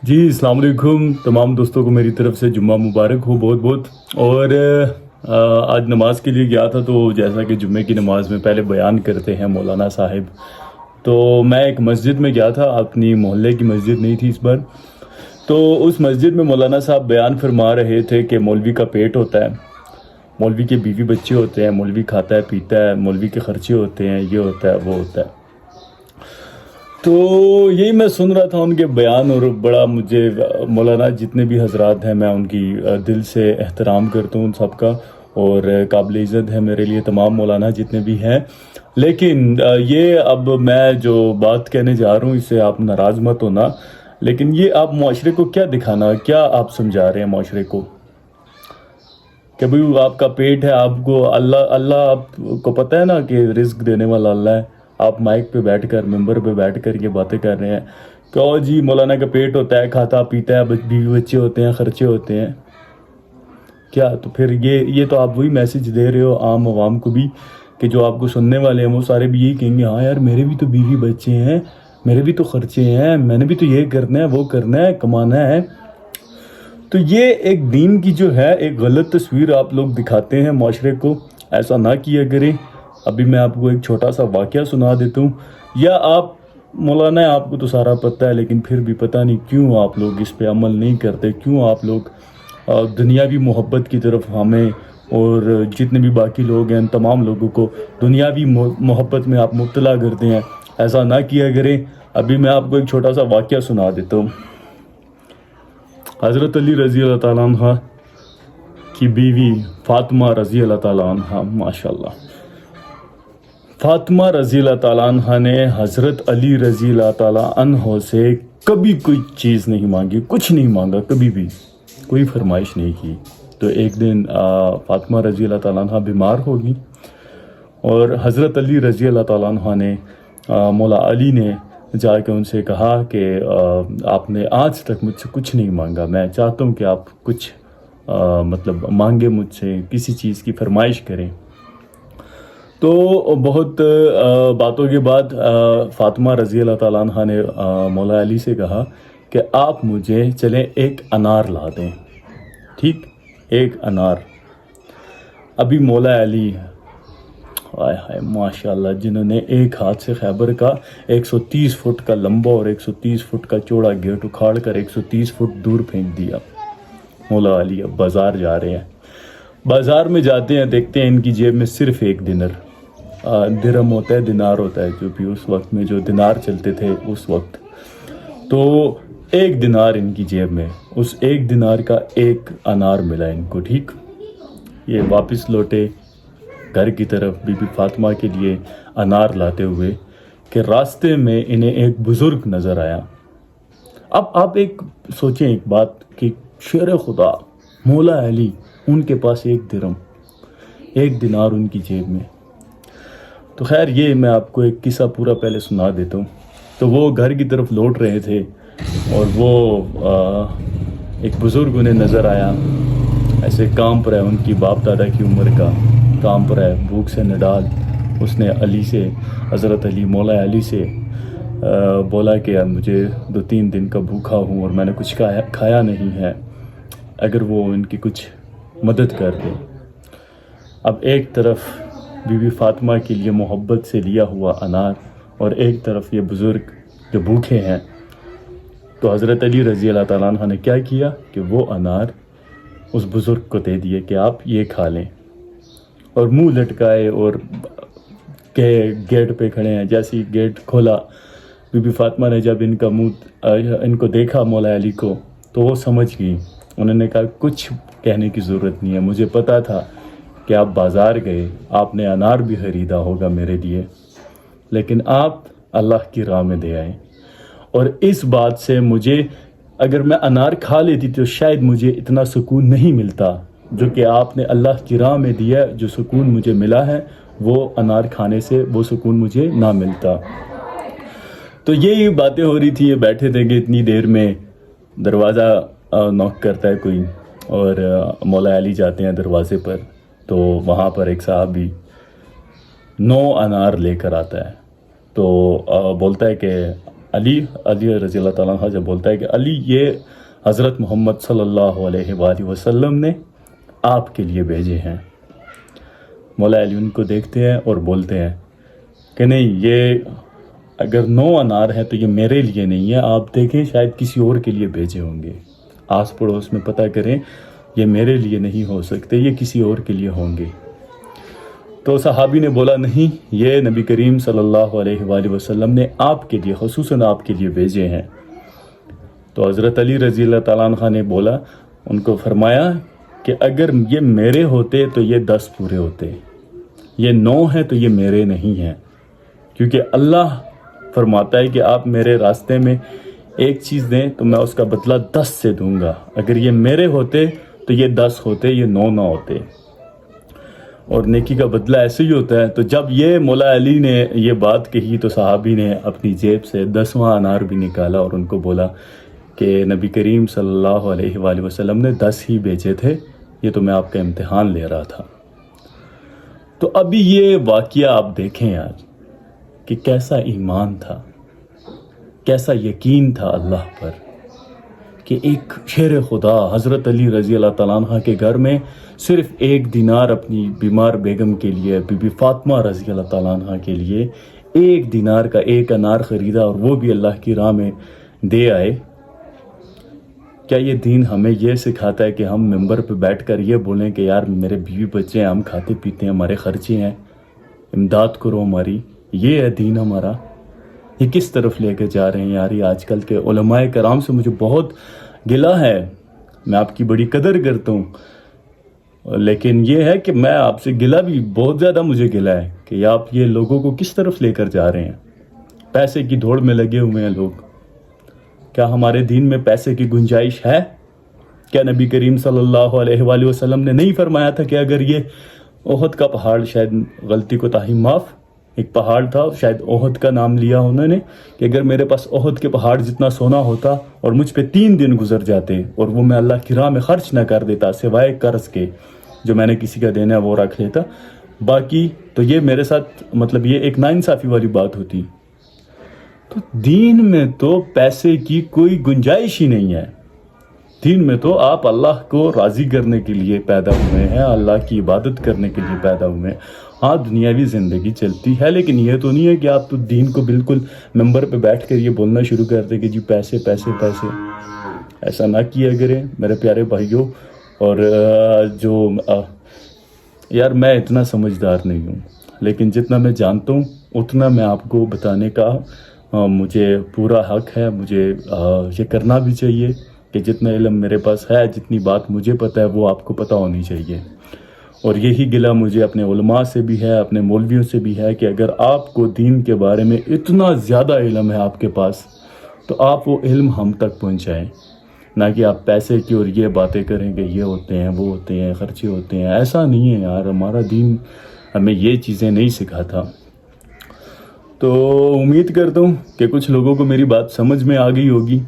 جی السلام علیکم تمام دوستوں کو میری طرف سے جمعہ مبارک ہو بہت بہت. اور آج نماز کے لیے گیا تھا تو جیسا کہ جمعے کی نماز میں پہلے بیان کرتے ہیں مولانا صاحب, تو میں ایک مسجد میں گیا تھا, اپنی محلے کی مسجد نہیں تھی اس بار. تو اس مسجد میں مولانا صاحب بیان فرما رہے تھے کہ مولوی کا پیٹ ہوتا ہے, مولوی کے بیوی بچے ہوتے ہیں, مولوی کھاتا ہے پیتا ہے, مولوی کے خرچے ہوتے ہیں, یہ ہوتا ہے وہ ہوتا ہے. تو یہی میں سن رہا تھا ان کے بیان, اور بڑا مجھے مولانا جتنے بھی حضرات ہیں میں ان کی دل سے احترام کرتا ہوں ان سب کا, اور قابل عزت ہے میرے لیے تمام مولانا جتنے بھی ہیں. لیکن یہ اب میں جو بات کہنے جا رہا ہوں اس سے آپ ناراض مت ہونا, لیکن یہ آپ معاشرے کو کیا دکھانا, کیا آپ سمجھا رہے ہیں معاشرے کو کہ بھئی آپ کا پیٹ ہے, آپ کو اللہ آپ کو پتہ ہے نا کہ رزق دینے والا اللہ ہے. آپ مائک پہ بیٹھ کر ممبر پہ بیٹھ کر یہ باتیں کر رہے ہیں کہ او جی مولانا کا پیٹ ہوتا ہے, کھاتا پیتا ہے, بیوی بچے ہوتے ہیں, خرچے ہوتے ہیں. کیا تو پھر یہ تو آپ وہی میسج دے رہے ہو عام عوام کو بھی, کہ جو آپ کو سننے والے ہیں وہ سارے بھی یہی کہیں گے ہاں یار میرے بھی تو بیوی بچے ہیں, میرے بھی تو خرچے ہیں, میں نے بھی تو یہ کرنا ہے وہ کرنا ہے, کمانا ہے. تو یہ ایک دین کی جو ہے ایک غلط تصویر آپ لوگ دکھاتے ہیں معاشرے کو. ایسا نہ کیا کریں. ابھی میں آپ کو ایک چھوٹا سا واقعہ سنا دیتا ہوں, یا آپ مولانا ہے آپ کو تو سارا پتہ ہے, لیکن پھر بھی پتہ نہیں کیوں آپ لوگ اس پہ عمل نہیں کرتے, کیوں آپ لوگ دنیاوی محبت کی طرف ہمیں اور جتنے بھی باقی لوگ ہیں تمام لوگوں کو دنیاوی محبت میں آپ مبتلا کرتے ہیں. ایسا نہ کیا کریں. ابھی میں آپ کو ایک چھوٹا سا واقعہ سنا دیتا ہوں. حضرت علی رضی اللہ تعالیٰ عنہ کی بیوی فاطمہ رضی اللہ تعالیٰ عنہ, ماشاءاللہ, فاطمہ رضی اللہ تعالیٰ عنہ نے حضرت علی رضی اللہ تعالیٰ عنہ سے کبھی کوئی چیز نہیں مانگی, کچھ نہیں مانگا, کبھی بھی کوئی فرمائش نہیں کی. تو ایک دن فاطمہ رضی اللہ تعالیٰ عنہ بیمار ہوگی, اور حضرت علی رضی اللہ تعالیٰ عنہ نے مولا علی نے جا کے ان سے کہا کہ آپ نے آج تک مجھ سے کچھ نہیں مانگا, میں چاہتا ہوں کہ آپ کچھ مطلب مانگے مجھ سے, کسی چیز کی فرمائش کریں. تو بہت باتوں کے بعد فاطمہ رضی اللہ تعالیٰ عنہ نے مولا علی سے کہا کہ آپ مجھے چلیں ایک انار لا دیں. ٹھیک, ایک انار. ابھی مولا علی ہائے ہائے ماشاءاللہ, جنہوں نے ایک ہاتھ سے خیبر کا 130 فٹ کا لمبا اور 130 فٹ کا چوڑا گیٹ اکھاڑ کر 130 فٹ دور پھینک دیا. مولا علی اب بازار جا رہے ہیں, بازار میں جاتے ہیں, دیکھتے ہیں ان کی جیب میں صرف ایک درہم ہوتا ہے, دینار ہوتا ہے, جو بھی اس وقت میں جو دینار چلتے تھے اس وقت, تو ایک دینار ان کی جیب میں, اس ایک دینار کا ایک انار ملا ان کو. ٹھیک, یہ واپس لوٹے گھر کی طرف بی بی فاطمہ کے لیے انار لاتے ہوئے, کہ راستے میں انہیں ایک بزرگ نظر آیا. اب آپ ایک سوچیں ایک بات کہ شیر خدا مولا علی, ان کے پاس ایک درہم, ایک دینار ان کی جیب میں. تو خیر یہ میں آپ کو ایک قصہ پورا پہلے سنا دیتا ہوں. تو وہ گھر کی طرف لوٹ رہے تھے, اور وہ ایک بزرگ انہیں نظر آیا, ایسے کانپ رہا ہے, ان کی باپ دادا کی عمر کا, کانپ رہا ہے, بھوک سے نڈال. اس نے علی سے, حضرت علی مولا علی سے بولا کہ مجھے 2-3 دن کا بھوکا ہوں اور میں نے کچھ کھایا نہیں ہے, اگر وہ ان کی کچھ مدد کر دے. اب ایک طرف بی بی فاطمہ کے لیے محبت سے لیا ہوا انار, اور ایک طرف یہ بزرگ جو بھوکے ہیں. تو حضرت علی رضی اللہ تعالیٰ عنہ نے کیا کیا کہ وہ انار اس بزرگ کو دے دیے کہ آپ یہ کھا لیں, اور منہ لٹکائے اور کہ گیٹ پہ کھڑے ہیں. جیسے گیٹ کھولا, بی بی فاطمہ نے جب ان کا منہ ان کو دیکھا مولا علی کو, تو وہ سمجھ گئی. انہوں نے کہا کچھ کہنے کی ضرورت نہیں ہے, مجھے پتا تھا کہ آپ بازار گئے, آپ نے انار بھی خریدا ہوگا میرے لیے, لیکن آپ اللہ کی راہ میں دے آئے. اور اس بات سے مجھے, اگر میں انار کھا لیتی تو شاید مجھے اتنا سکون نہیں ملتا جو کہ آپ نے اللہ کی راہ میں دیا. جو سکون مجھے ملا ہے وہ انار کھانے سے وہ سکون مجھے نہ ملتا. تو یہی باتیں ہو رہی تھی. یہ بیٹھے تھے کہ اتنی دیر میں دروازہ نوک کرتا ہے کوئی, اور مولا علی جاتے ہیں دروازے پر. تو وہاں پر ایک صحابی 9 انار لے کر آتا ہے. تو بولتا ہے کہ علی رضی اللہ تعالیٰ عنہ جب بولتا ہے کہ علی یہ حضرت محمد صلی اللہ علیہ وآلہ وسلم نے آپ کے لیے بھیجے ہیں. مولا علی ان کو دیکھتے ہیں اور بولتے ہیں کہ نہیں، یہ اگر 9 انار ہے تو یہ میرے لیے نہیں ہے، آپ دیکھیں شاید کسی اور کے لیے بھیجے ہوں گے، آس پڑوس میں پتہ کریں، یہ میرے لیے نہیں ہو سکتے، یہ کسی اور کے لیے ہوں گے. تو صحابی نے بولا نہیں، یہ نبی کریم صلی اللہ علیہ وآلہ وسلم نے آپ کے لیے، خصوصاً آپ کے لیے بھیجے ہیں. تو حضرت علی رضی اللہ تعالیٰ عنہ نے بولا، ان کو فرمایا کہ اگر یہ میرے ہوتے تو یہ 10 پورے ہوتے، یہ 9 ہیں تو یہ میرے نہیں ہیں، کیونکہ اللہ فرماتا ہے کہ آپ میرے راستے میں ایک چیز دیں تو میں اس کا بدلہ 10 سے دوں گا. اگر یہ میرے ہوتے تو یہ 10 ہوتے، یہ 9 نہ ہوتے. اور نیکی کا بدلہ ایسے ہی ہوتا ہے. تو جب یہ مولا علی نے یہ بات کہی تو صحابی نے اپنی جیب سے 10واں انار بھی نکالا اور ان کو بولا کہ نبی کریم صلی اللہ علیہ وآلہ وسلم نے 10 ہی بیچے تھے، یہ تو میں آپ کا امتحان لے رہا تھا. تو ابھی یہ واقعہ آپ دیکھیں یار کہ کیسا ایمان تھا، کیسا یقین تھا اللہ پر، کہ ایک شیر خدا حضرت علی رضی اللہ تعالیٰ عنہ کے گھر میں صرف 1 دینار اپنی بیمار بیگم کے لیے، بی بی فاطمہ رضی اللہ تعالیٰ عنہ کے لیے 1 دینار کا 1 انار خریدا، اور وہ بھی اللہ کی راہ میں دے آئے. کیا یہ دین ہمیں یہ سکھاتا ہے کہ ہم ممبر پہ بیٹھ کر یہ بولیں کہ یار میرے بیوی بچے ہیں، ہم کھاتے پیتے ہیں، ہمارے خرچے ہیں، امداد کرو ہماری؟ یہ ہے دین ہمارا؟ یہ کس طرف لے کے جا رہے ہیں یار؟ یہ آج کل کے علماء کرام سے مجھے بہت گلہ ہے، میں آپ کی بڑی قدر کرتا ہوں، لیکن یہ ہے کہ میں آپ سے گلہ بھی بہت زیادہ مجھے گلہ ہے کہ آپ یہ لوگوں کو کس طرف لے کر جا رہے ہیں. پیسے کی دوڑ میں لگے ہوئے ہیں لوگ. کیا ہمارے دین میں پیسے کی گنجائش ہے؟ کیا نبی کریم صلی اللہ علیہ وآلہ وسلم نے نہیں فرمایا تھا کہ اگر یہ احد کا پہاڑ، شاید غلطی کو تاہی معاف، ایک پہاڑ تھا شاید احد کا نام لیا انہوں نے، کہ اگر میرے پاس احد کے پہاڑ جتنا سونا ہوتا اور مجھ پہ 3 دن گزر جاتے اور وہ میں اللہ کی راہ میں خرچ نہ کر دیتا سوائے قرض کے جو میں نے کسی کا دینا ہے وہ رکھ لیتا، باقی تو یہ میرے ساتھ مطلب یہ ایک ناانصافی والی بات ہوتی. تو دین میں تو پیسے کی کوئی گنجائش ہی نہیں ہے. دین میں تو آپ اللہ کو راضی کرنے کے لیے پیدا ہوئے ہیں، اللہ کی عبادت کرنے کے لیے پیدا ہوئے ہیں. ہاں دنیاوی زندگی چلتی ہے، لیکن یہ تو نہیں ہے کہ آپ تو دین کو بالکل ممبر پہ بیٹھ کر یہ بولنا شروع کر دیں کہ جی پیسے پیسے پیسے. ایسا نہ کیا کریں میرے پیارے بھائیوں. اور جو یار میں اتنا سمجھدار نہیں ہوں، لیکن جتنا میں جانتا ہوں اتنا میں آپ کو بتانے کا مجھے پورا حق ہے. مجھے یہ کرنا بھی چاہیے کہ جتنا علم میرے پاس ہے، جتنی بات مجھے پتہ ہے وہ آپ کو پتہ ہونی چاہیے. اور یہی گلہ مجھے اپنے علماء سے بھی ہے، اپنے مولویوں سے بھی ہے کہ اگر آپ کو دین کے بارے میں اتنا زیادہ علم ہے آپ کے پاس تو آپ وہ علم ہم تک پہنچائیں، نہ کہ آپ پیسے کی اور یہ باتیں کریں کہ یہ ہوتے ہیں وہ ہوتے ہیں خرچے ہوتے ہیں. ایسا نہیں ہے یار، ہمارا دین ہمیں یہ چیزیں نہیں سکھاتا. تو امید کرتا ہوں کہ کچھ لوگوں کو میری بات سمجھ میں آ گئی ہوگی،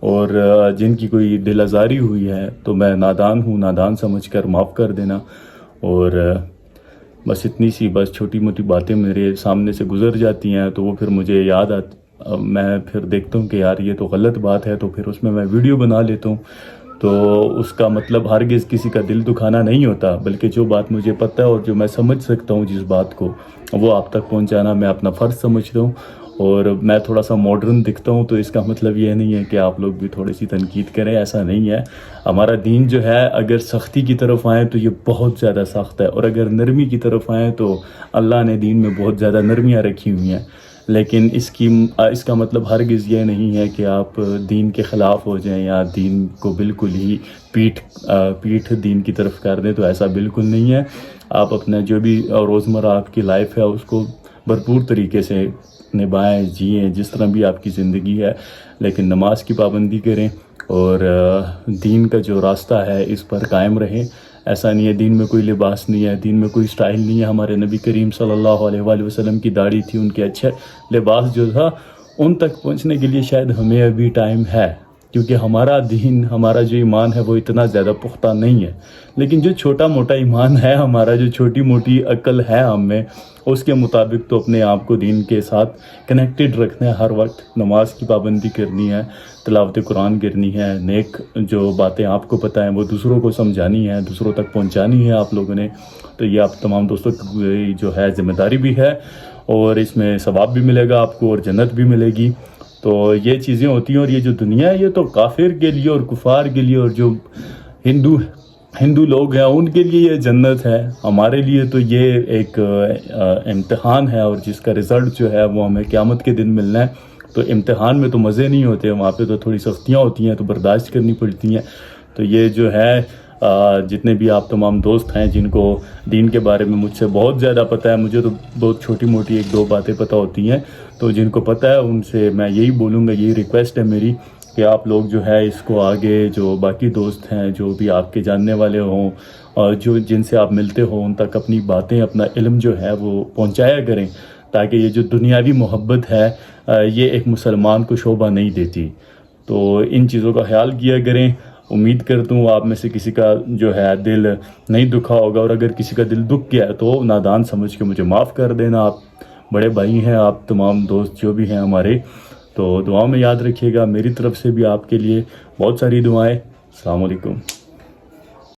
اور جن کی کوئی دل آزاری ہوئی ہے تو میں نادان ہوں، نادان سمجھ کر معاف کر دینا. اور بس اتنی سی بس چھوٹی موٹی باتیں میرے سامنے سے گزر جاتی ہیں تو وہ پھر مجھے یاد میں پھر دیکھتا ہوں کہ یار یہ تو غلط بات ہے، تو پھر اس میں ویڈیو بنا لیتا ہوں. تو اس کا مطلب ہرگز کسی کا دل دکھانا نہیں ہوتا، بلکہ جو بات مجھے پتہ ہے اور جو میں سمجھ سکتا ہوں جس بات کو، وہ آپ تک پہنچانا میں اپنا فرض سمجھتا ہوں. اور میں تھوڑا سا ماڈرن دکھتا ہوں تو اس کا مطلب یہ نہیں ہے کہ آپ لوگ بھی تھوڑی سی تنقید کریں، ایسا نہیں ہے. ہمارا دین جو ہے اگر سختی کی طرف آئیں تو یہ بہت زیادہ سخت ہے، اور اگر نرمی کی طرف آئیں تو اللہ نے دین میں بہت زیادہ نرمیاں رکھی ہوئی ہیں. لیکن اس کا مطلب ہرگز یہ نہیں ہے کہ آپ دین کے خلاف ہو جائیں یا دین کو بالکل ہی پیٹھ دین کی طرف کر دیں، تو ایسا بالکل نہیں ہے. آپ اپنا جو بھی روزمرہ آپ کی لائف ہے اس کو بھرپور طریقے سے نبھائیں، جئیں، جس طرح بھی آپ کی زندگی ہے، لیکن نماز کی پابندی کریں اور دین کا جو راستہ ہے اس پر قائم رہیں. ایسا نہیں ہے دین میں کوئی لباس نہیں ہے، دین میں کوئی سٹائل نہیں ہے. ہمارے نبی کریم صلی اللہ علیہ وآلہ وسلم کی داڑھی تھی، ان کے اچھے لباس جو تھا ان تک پہنچنے کے لیے شاید ہمیں ابھی ٹائم ہے، کیونکہ ہمارا دین، ہمارا جو ایمان ہے وہ اتنا زیادہ پختہ نہیں ہے، لیکن جو چھوٹا موٹا ایمان ہے ہمارا، جو چھوٹی موٹی عقل ہے ہم میں، اس کے مطابق تو اپنے آپ کو دین کے ساتھ کنیکٹڈ رکھنا ہے، ہر وقت نماز کی پابندی کرنی ہے، تلاوت قرآن کرنی ہے، نیک جو باتیں آپ کو پتہ ہیں وہ دوسروں کو سمجھانی ہے، دوسروں تک پہنچانی ہے آپ لوگوں نے. تو یہ آپ تمام دوستوں کی جو ہے ذمہ داری بھی ہے، اور اس میں ثواب بھی ملے گا آپ کو اور جنت بھی ملے گی. تو یہ چیزیں ہوتی ہیں. اور یہ جو دنیا ہے یہ تو کافر کے لیے اور کفار کے لیے اور جو ہندو لوگ ہیں ان کے لیے یہ جنت ہے. ہمارے لیے تو یہ ایک امتحان ہے، اور جس کا رزلٹ جو ہے وہ ہمیں قیامت کے دن ملنا ہے. تو امتحان میں تو مزے نہیں ہوتے، وہاں پہ تو تھوڑی سختیاں ہوتی ہیں، تو برداشت کرنی پڑتی ہیں. تو یہ جو ہے جتنے بھی آپ تمام دوست ہیں جن کو دین کے بارے میں مجھ سے بہت زیادہ پتہ ہے، مجھے تو بہت چھوٹی موٹی ایک دو باتیں پتہ ہوتی ہیں، تو جن کو پتہ ہے ان سے میں یہی بولوں گا، یہی ریکویسٹ ہے میری کہ آپ لوگ جو ہے اس کو آگے، جو باقی دوست ہیں جو بھی آپ کے جاننے والے ہوں اور جن سے آپ ملتے ہو، ان تک اپنی باتیں، اپنا علم جو ہے وہ پہنچایا کریں، تاکہ یہ جو دنیاوی محبت ہے یہ ایک مسلمان کو شوبہ نہیں دیتی. تو ان چیزوں کا خیال کیا کریں. امید کرتا ہوں آپ میں سے کسی کا جو ہے دل نہیں دکھا ہوگا، اور اگر کسی کا دل دکھ گیا ہے تو نادان سمجھ کے مجھے معاف کر دینا. آپ بڑے بھائی ہیں، آپ تمام دوست جو بھی ہیں ہمارے، تو دعاؤں میں یاد رکھیے گا. میری طرف سے بھی آپ کے لیے بہت ساری دعائیں. السلام علیکم.